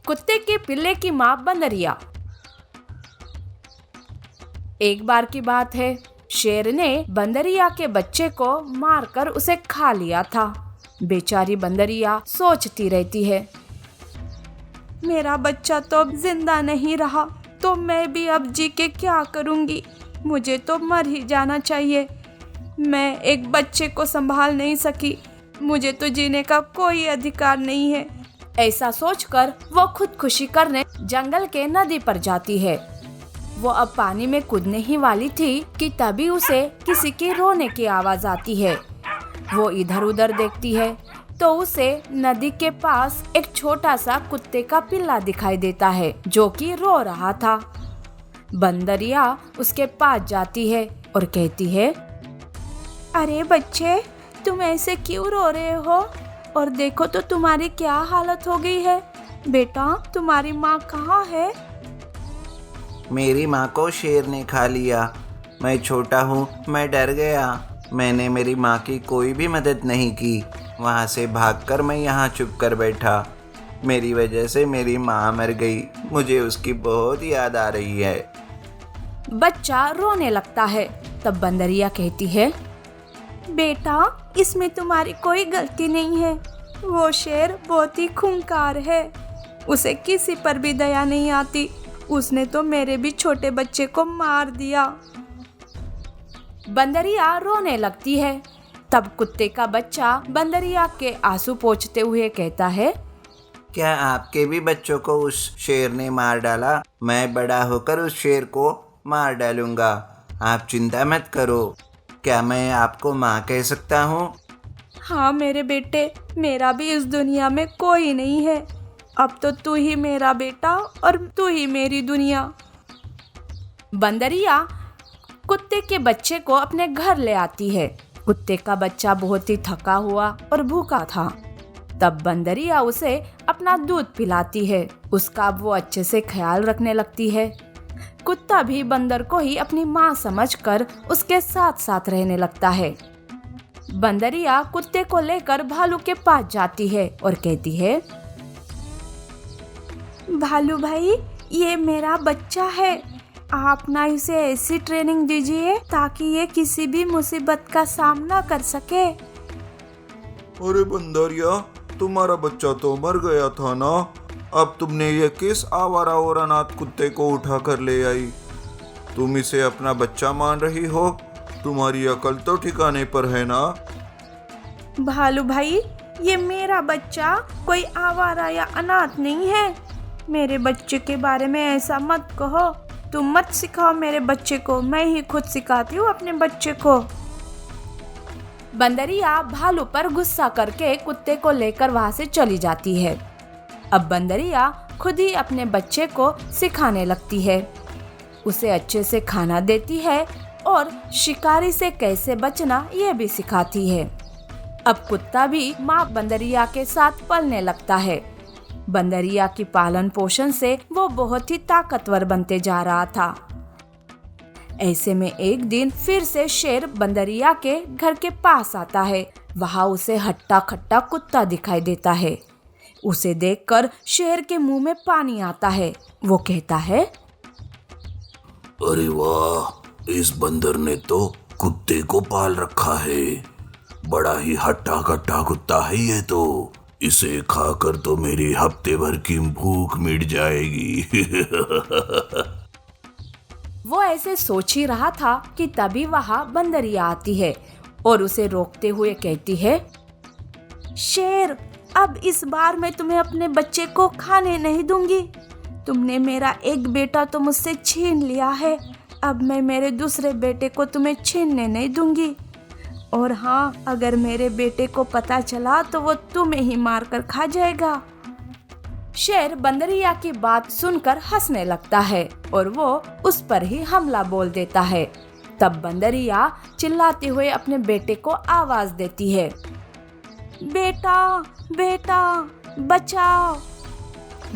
कुत्ते के पिल्ले की माँ बंदरिया। एक बार की बात है, शेर ने बंदरिया के बच्चे को मारकर उसे खा लिया था। बेचारी बंदरिया सोचती रहती है, मेरा बच्चा तो अब जिंदा नहीं रहा, तो मैं भी अब जी के क्या करूंगी। मुझे तो मर ही जाना चाहिए। मैं एक बच्चे को संभाल नहीं सकी। मुझे तो जीने का कोई अधिकार नहीं है। ऐसा सोचकर वो खुदकुशी करने जंगल के नदी पर जाती है। वो अब पानी में कूदने ही वाली थी कि तभी उसे किसी के रोने की आवाज आती है। वो इधर उधर देखती है तो उसे नदी के पास एक छोटा सा कुत्ते का पिल्ला दिखाई देता है जो कि रो रहा था। बंदरिया उसके पास जाती है और कहती है, अरे बच्चे, तुम ऐसे क्यों रो रहे हो? और देखो तो तुम्हारी क्या हालत हो गई है। बेटा, तुम्हारी माँ कहाँ है? मेरी माँ को शेर ने खा लिया। मैं छोटा हूँ, मैं डर गया। मैंने मेरी माँ की कोई भी मदद नहीं की। वहाँ से भागकर मैं यहाँ चुप कर बैठा। मेरी वजह से मेरी माँ मर गई। मुझे उसकी बहुत याद आ रही है। बच्चा रोने लगता है। तब बंदरिया कहती है, बेटा, इसमें तुम्हारी कोई गलती नहीं है। वो शेर बहुत ही खूंखार है। उसे किसी पर भी दया नहीं आती। उसने तो मेरे भी छोटे बच्चे को मार दिया। बंदरिया रोने लगती है। तब कुत्ते का बच्चा बंदरिया के आंसू पोंछते हुए कहता है, क्या आपके भी बच्चों को उस शेर ने मार डाला? मैं बड़ा होकर उस शेर को मार डालूंगा। आप चिंता मत करो। क्या मैं आपको माँ कह सकता हूँ? हाँ मेरे बेटे, मेरा भी इस दुनिया में कोई नहीं है। अब तो तू ही मेरा बेटा और तू ही मेरी दुनिया। बंदरिया कुत्ते के बच्चे को अपने घर ले आती है। कुत्ते का बच्चा बहुत ही थका हुआ और भूखा था। तब बंदरिया उसे अपना दूध पिलाती है। उसका वो अच्छे से ख्याल रखने लगती है। कुत्ता भी बंदर को ही अपनी माँ समझकर उसके साथ साथ रहने लगता है। बंदरिया कुत्ते को लेकर भालू के पास जाती है और कहती है, भालू भाई, ये मेरा बच्चा है। आप ना इसे ऐसी ट्रेनिंग दीजिए ताकि ये किसी भी मुसीबत का सामना कर सके। अरे बंदरिया, तुम्हारा बच्चा तो मर गया था ना। अब तुमने ये किस आवारा और अनाथ कुत्ते को उठा कर ले आई? तुम इसे अपना बच्चा मान रही हो? तुम्हारी अकल तो ठिकाने पर है ना? भालू भाई, ये मेरा बच्चा कोई आवारा या अनाथ नहीं है। मेरे बच्चे के बारे में ऐसा मत कहो। तुम मत सिखाओ मेरे बच्चे को, मैं ही खुद सिखाती हूँ अपने बच्चे को। बंदरिया भालू पर गुस्सा करके कुत्ते को लेकर वहाँ से चली जाती है। अब बंदरिया खुद ही अपने बच्चे को सिखाने लगती है। उसे अच्छे से खाना देती है और शिकारी से कैसे बचना ये भी सिखाती है। अब कुत्ता भी माँ बंदरिया के साथ पलने लगता है। बंदरिया की पालन पोषण से वो बहुत ही ताकतवर बनते जा रहा था। ऐसे में एक दिन फिर से शेर बंदरिया के घर के पास आता है। वहाँ उसे हट्टा खट्टा कुत्ता दिखाई देता है। उसे देखकर शेर के मुंह में पानी आता है। वो कहता है, अरे वाह, इस बंदर ने तो कुत्ते को पाल रखा है। बड़ा ही हट्टा कट्टा कुत्ता है ये तो। इसे खाकर तो मेरी हफ्ते भर की भूख मिट जाएगी। वो ऐसे सोच ही रहा था कि तभी वहाँ बंदरिया आती है और उसे रोकते हुए कहती है, शेर, अब इस बार मैं तुम्हें अपने बच्चे को खाने नहीं दूंगी। तुमने मेरा एक बेटा तो मुझसे छीन लिया है। अब मैं मेरे दूसरे बेटे को तुम्हें छीनने नहीं दूंगी। और हाँ, अगर मेरे बेटे को पता चला तो वो तुम्हें ही मारकर खा जाएगा। शेर बंदरिया की बात सुनकर हंसने लगता है और वो उस पर ही हमला बोल देता है। तब बंदरिया चिल्लाते हुए अपने बेटे को आवाज देती है, बेटा, बेटा, बचाओ।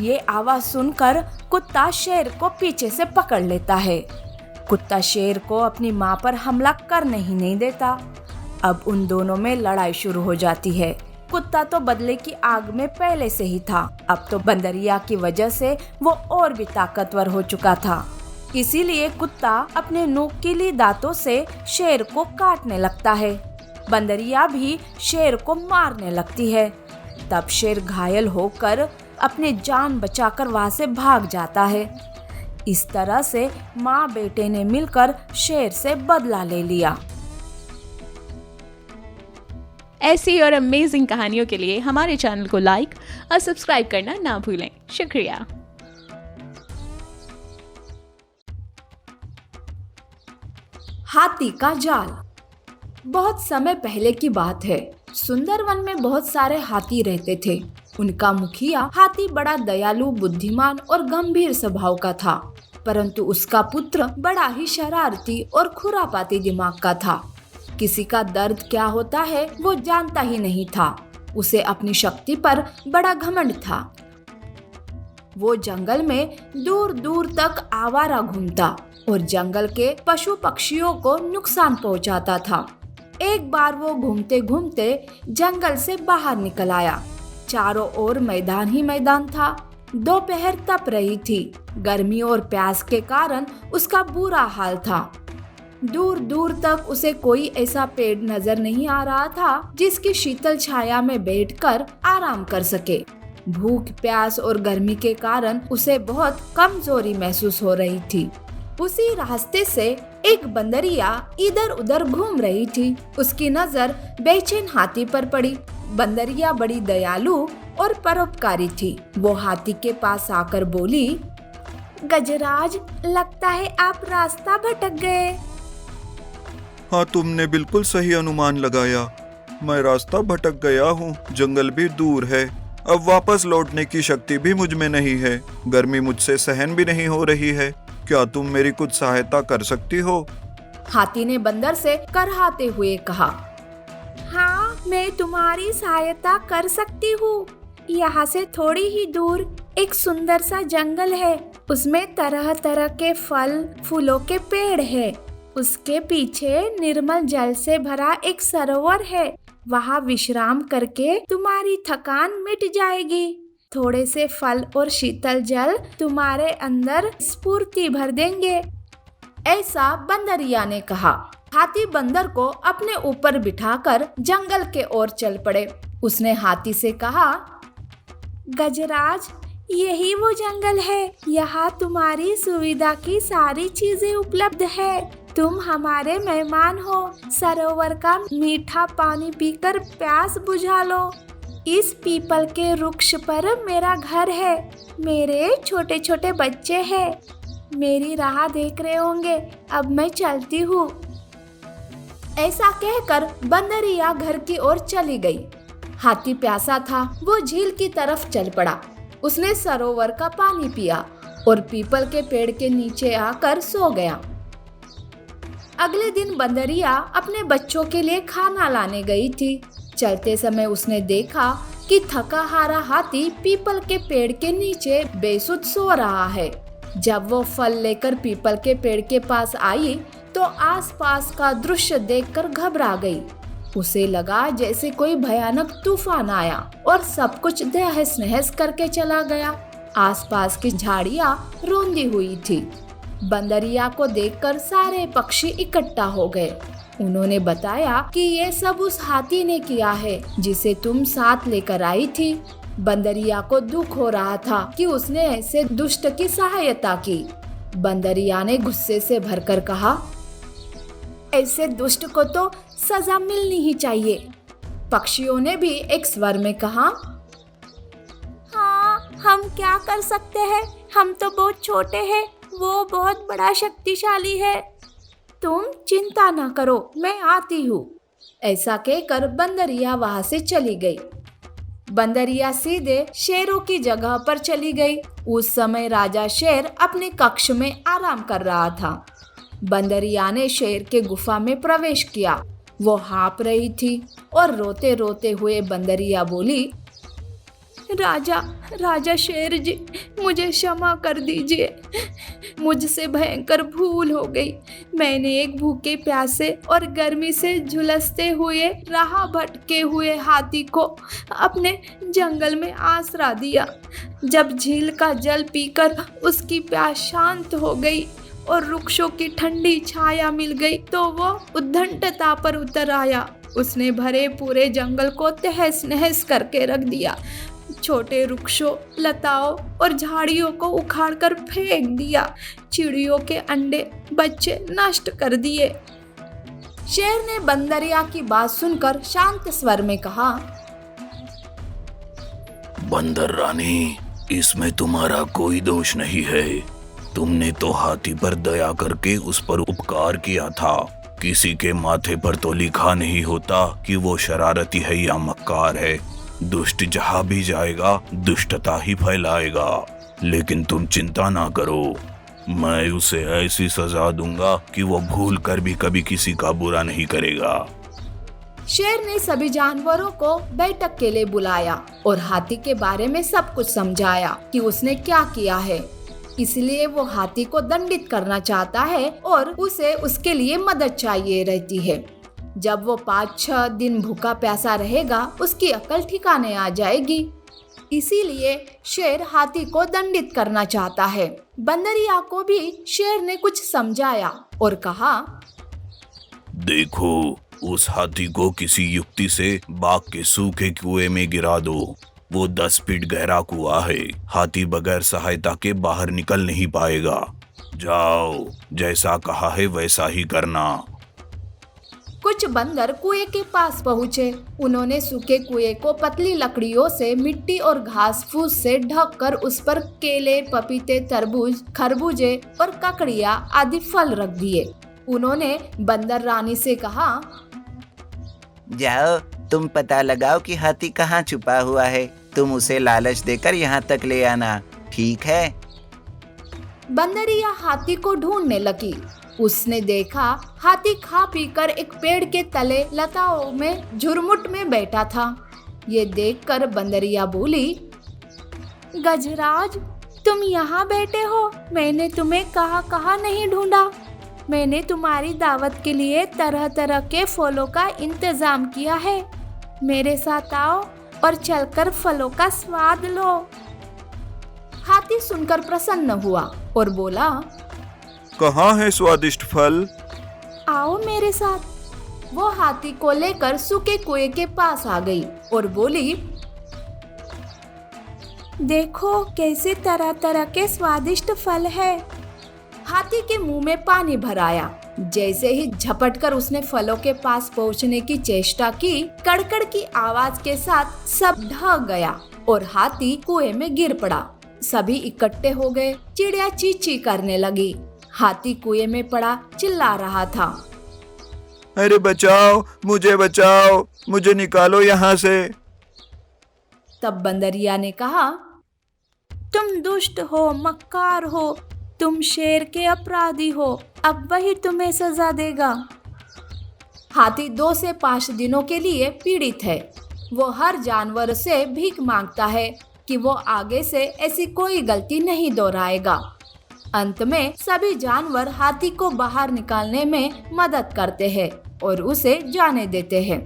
ये आवाज सुनकर कुत्ता शेर को पीछे से पकड़ लेता है। कुत्ता शेर को अपनी माँ पर हमला करने ही नहीं देता। अब उन दोनों में लड़ाई शुरू हो जाती है। कुत्ता तो बदले की आग में पहले से ही था। अब तो बंदरिया की वजह से वो और भी ताकतवर हो चुका था। इसीलिए कुत्ता अपने नुकीले दांतों से शेर को काटने लगता है। बंदरिया भी शेर को मारने लगती है। तब शेर घायल होकर अपने जान बचाकर वहां से भाग जाता है। इस तरह से माँ बेटे ने मिलकर शेर से बदला ले लिया। ऐसी और अमेजिंग कहानियों के लिए हमारे चैनल को लाइक और सब्सक्राइब करना ना भूलें। शुक्रिया। हाथी का जाल। बहुत समय पहले की बात है। सुंदरवन में बहुत सारे हाथी रहते थे। उनका मुखिया हाथी बड़ा दयालु, बुद्धिमान और गंभीर स्वभाव का था, परंतु उसका पुत्र बड़ा ही शरारती और खुरापाती दिमाग का था। किसी का दर्द क्या होता है वो जानता ही नहीं था। उसे अपनी शक्ति पर बड़ा घमंड था। वो जंगल में दूर दूर तक आवारा घूमता और जंगल के पशु पक्षियों को नुकसान पहुंचाता था। एक बार वो घूमते घूमते जंगल से बाहर निकल आया। चारों ओर मैदान ही मैदान था। दोपहर तप रही थी। गर्मी और प्यास के कारण उसका बुरा हाल था। दूर दूर तक उसे कोई ऐसा पेड़ नजर नहीं आ रहा था जिसकी शीतल छाया में बैठकर आराम कर सके। भूख, प्यास और गर्मी के कारण उसे बहुत कमजोरी महसूस हो रही थी। उसी रास्ते से एक बंदरिया इधर उधर घूम रही थी। उसकी नजर बेचैन हाथी पर पड़ी। बंदरिया बड़ी दयालु और परोपकारी थी। वो हाथी के पास आकर बोली, गजराज, लगता है आप रास्ता भटक गए। हाँ, तुमने बिल्कुल सही अनुमान लगाया। मैं रास्ता भटक गया हूँ। जंगल भी दूर है। अब वापस लौटने की शक्ति भी मुझ में नहीं है। गर्मी मुझसे सहन भी नहीं हो रही है। क्या तुम मेरी कुछ सहायता कर सकती हो? हाथी ने बंदर से करहाते हुए कहा, हाँ, मैं तुम्हारी सहायता कर सकती हूँ। यहाँ से थोड़ी ही दूर एक सुंदर सा जंगल है। उसमें तरह तरह के फल फूलों के पेड़ है। उसके पीछे निर्मल जल से भरा एक सरोवर है। वहाँ विश्राम करके तुम्हारी थकान मिट जाएगी। थोड़े से फल और शीतल जल तुम्हारे अंदर स्फूर्ति भर देंगे। ऐसा बंदरिया ने कहा। हाथी बंदर को अपने ऊपर बिठाकर जंगल के ओर चल पड़े। उसने हाथी से कहा, गजराज, यही वो जंगल है। यहाँ तुम्हारी सुविधा की सारी चीजें उपलब्ध है। तुम हमारे मेहमान हो। सरोवर का मीठा पानी पीकर प्यास बुझा लो। इस पीपल के वृक्ष पर मेरा घर है। मेरे छोटे छोटे बच्चे हैं। मेरी राह देख रहे होंगे। अब मैं चलती हूँ। ऐसा कहकर बंदरिया घर की ओर चली गई। हाथी प्यासा था। वो झील की तरफ चल पड़ा। उसने सरोवर का पानी पिया और पीपल के पेड़ के नीचे आकर सो गया। अगले दिन बंदरिया अपने बच्चों के लिए खाना लाने गई थी। चलते समय उसने देखा कि थका हारा हाथी पीपल के पेड़ के नीचे बेसुध सो रहा है। जब वो फल लेकर पीपल के पेड़ के पास आई तो आसपास का दृश्य देखकर घबरा गई। उसे लगा जैसे कोई भयानक तूफान आया और सब कुछ तहस नहस करके चला गया। आसपास की झाड़ियां रौंदी हुई थी। बंदरिया को देखकर सारे पक्षी इकट्ठा हो गए। उन्होंने बताया कि ये सब उस हाथी ने किया है जिसे तुम साथ लेकर आई थी। बंदरिया को दुख हो रहा था कि उसने ऐसे दुष्ट की सहायता की। बंदरिया ने गुस्से से भरकर कहा, ऐसे दुष्ट को तो सजा मिलनी ही चाहिए। पक्षियों ने भी एक स्वर में कहा, हाँ, हम क्या कर सकते हैं। हम तो बहुत छोटे हैं। वो बहुत बड़ा शक्तिशाली है। तुम चिंता न करो, मैं आती हूँ। ऐसा कहकर बंदरिया वहाँ से चली गई। बंदरिया सीधे शेरों की जगह पर चली गई। उस समय राजा शेर अपने कक्ष में आराम कर रहा था। बंदरिया ने शेर के गुफा में प्रवेश किया। वो हाँप रही थी और रोते रोते हुए बंदरिया बोली, राजा राजा शेर जी, मुझे क्षमा कर दीजिए। मुझसे भयंकर भूल हो गई। मैंने एक भूखे प्यासे और गर्मी से झुलसते हुए राह भटके हुए हाथी को अपने जंगल में आसरा दिया। जब झील का जल पीकर उसकी प्यास शांत हो गई और वृक्षों की ठंडी छाया मिल गई तो वो उद्दंडता पर उतर आया। उसने भरे पूरे जंगल को तहस नहस करके रख दिया। छोटे वृक्षों, लताओं और झाड़ियों को उखाड़कर फेंक दिया। चिड़ियों के अंडे, बच्चे नष्ट कर दिए। शेर ने बंदरिया की बात सुनकर शांत स्वर में कहा, बंदर रानी, इसमें तुम्हारा कोई दोष नहीं है। तुमने तो हाथी पर दया करके उस पर उपकार किया था। किसी के माथे पर तो लिखा नहीं होता कि वो शरारती है या मक्कार है। दुष्ट जहाँ भी जाएगा दुष्टता ही फैलाएगा। लेकिन तुम चिंता ना करो, मैं उसे ऐसी सजा दूंगा कि वो भूल कर भी कभी किसी का बुरा नहीं करेगा। शेर ने सभी जानवरों को बैठक के लिए बुलाया और हाथी के बारे में सब कुछ समझाया कि उसने क्या किया है। इसलिए वो हाथी को दंडित करना चाहता है और उसे उसके लिए मदद चाहिए रहती है। जब वो 5-6 दिन भूखा प्यासा रहेगा उसकी अकल ठिकाने आ जाएगी। इसीलिए शेर हाथी को दंडित करना चाहता है। बंदरिया को भी शेर ने कुछ समझाया और कहा, देखो, उस हाथी को किसी युक्ति से बाग के सूखे कुएं में गिरा दो। वो 10 फीट गहरा कुआं है। हाथी बगैर सहायता के बाहर निकल नहीं पाएगा। जाओ, जैसा कहा है वैसा ही करना। कुछ बंदर कुएं के पास पहुँचे। उन्होंने सूखे कुएं को पतली लकड़ियों से, मिट्टी और घास फूस से ढककर उस पर केले, पपीते, तरबूज, खरबूजे और ककड़ियाँ आदि फल रख दिए। उन्होंने बंदर रानी से कहा, जाओ, तुम पता लगाओ कि हाथी कहाँ छुपा हुआ है। तुम उसे लालच देकर यहाँ तक ले आना, ठीक है? बंदरिया हाथी को ढूंढने लगी। उसने देखा हाथी खा पीकर एक पेड़ के तले लताओं में झुरमुट में बैठा था। ये देखकर बंदरिया बोली, गजराज, तुम यहाँ बैठे हो? मैंने तुम्हें कहाँ नहीं ढूंढा। मैंने तुम्हारी दावत के लिए तरह तरह के फलों का इंतजाम किया है। मेरे साथ आओ और चलकर फलों का स्वाद लो। हाथी सुनकर प्रसन्न हुआ और बोला, कहाँ है स्वादिष्ट फल? आओ मेरे साथ। वो हाथी को लेकर सूखे कुएं के पास आ गई और बोली, देखो कैसे तरह तरह के स्वादिष्ट फल है। हाथी के मुंह में पानी भर आया। जैसे ही झपटकर उसने फलों के पास पहुंचने की चेष्टा की, कड़कड़ की आवाज के साथ सब ढह गया और हाथी कुएं में गिर पड़ा। सभी इकट्ठे हो गए। चिड़िया चींची करने लगी। हाथी कुएं में पड़ा चिल्ला रहा था, अरे बचाओ, मुझे निकालो यहाँ से। तब बंदरिया ने कहा, तुम दुष्ट हो, मक्कार हो, तुम शेर के अपराधी हो। अब वही तुम्हें सजा देगा। हाथी 2 से 5 दिनों के लिए पीड़ित है। वो हर जानवर से भीख मांगता है कि वो आगे से ऐसी कोई गलती नहीं दोहराएगा। अंत में सभी जानवर हाथी को बाहर निकालने में मदद करते हैं और उसे जाने देते हैं।